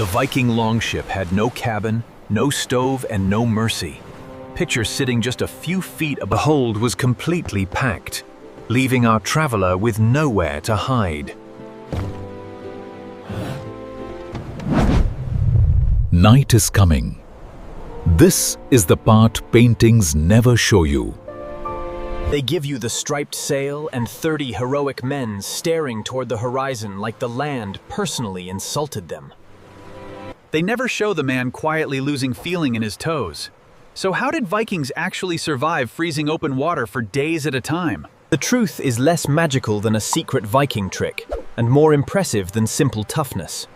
The Viking longship had no cabin, no stove, and no mercy. Picture sitting just a few feet above. The hold was completely packed, leaving our traveler with nowhere to hide. Night is coming. This is the part paintings never show you. They give you the striped sail and 30 heroic men staring toward the horizon like the land personally insulted them. They never show the man quietly losing feeling in his toes. So how did Vikings actually survive freezing open water for days at a time? The truth is less magical than a secret Viking trick, and more impressive than simple toughness.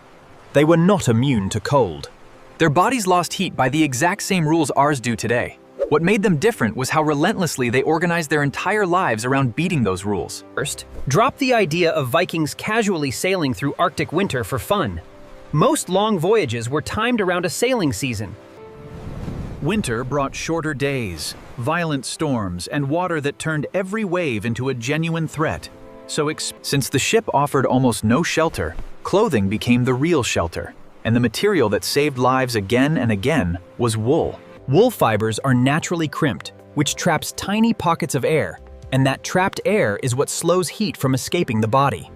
They were not immune to cold. Their bodies lost heat by the exact same rules ours do today. What made them different was how relentlessly they organized their entire lives around beating those rules. First, drop the idea of Vikings casually sailing through Arctic winter for fun. Most long voyages were timed around a sailing season. Winter brought shorter days, violent storms, and water that turned every wave into a genuine threat. Since the ship offered almost no shelter, clothing became the real shelter, and the material that saved lives again and again was wool. Wool fibers are naturally crimped, which traps tiny pockets of air, and that trapped air is what slows heat from escaping the body.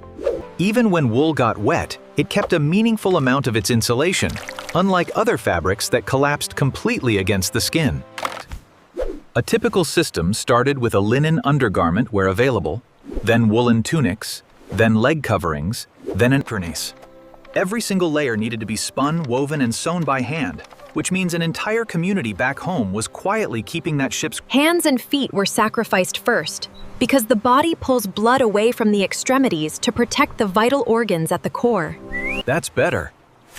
Even when wool got wet, it kept a meaningful amount of its insulation, unlike other fabrics that collapsed completely against the skin. A typical system started with a linen undergarment where available, then woolen tunics, then leg coverings, then an furnace. Every single layer needed to be spun, woven, and sewn by hand, which means an entire community back home was quietly keeping that ship's hands and feet were sacrificed first, because the body pulls blood away from the extremities to protect the vital organs at the core. That's better.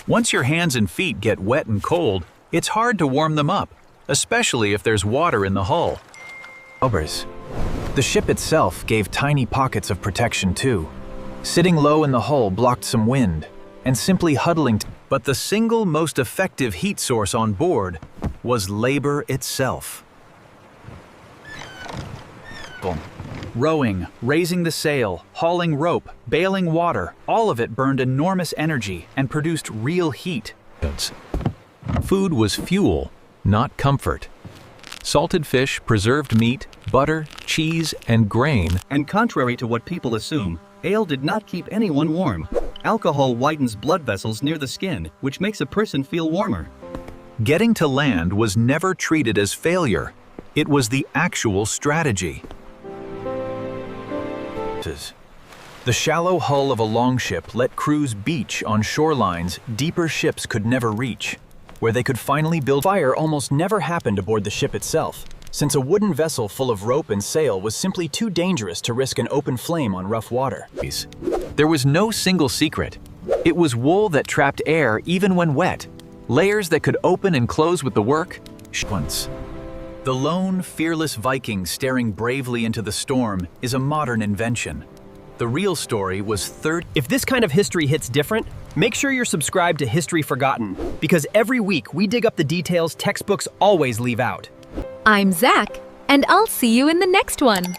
Once your hands and feet get wet and cold, it's hard to warm them up, especially if there's water in the hull. The ship itself gave tiny pockets of protection too. Sitting low in the hull blocked some wind, and simply huddling. But the single most effective heat source on board was labor itself. Rowing, raising the sail, hauling rope, bailing water, all of it burned enormous energy and produced real heat. Food was fuel, not comfort. Salted fish, preserved meat, butter, cheese, and grain. And contrary to what people assume, ale did not keep anyone warm. Alcohol widens blood vessels near the skin, which makes a person feel warmer. Getting to land was never treated as failure. It was the actual strategy. The shallow hull of a longship let crews beach on shorelines deeper ships could never reach, where they could finally build. Fire almost never happened aboard the ship itself, since a wooden vessel full of rope and sail was simply too dangerous to risk an open flame on rough water. There was no single secret. It was wool that trapped air even when wet, layers that could open and close with the work. The lone, fearless Viking staring bravely into the storm is a modern invention. The real story was If this kind of history hits different, make sure you're subscribed to History Forgotten, because every week we dig up the details textbooks always leave out. I'm Zach, and I'll see you in the next one.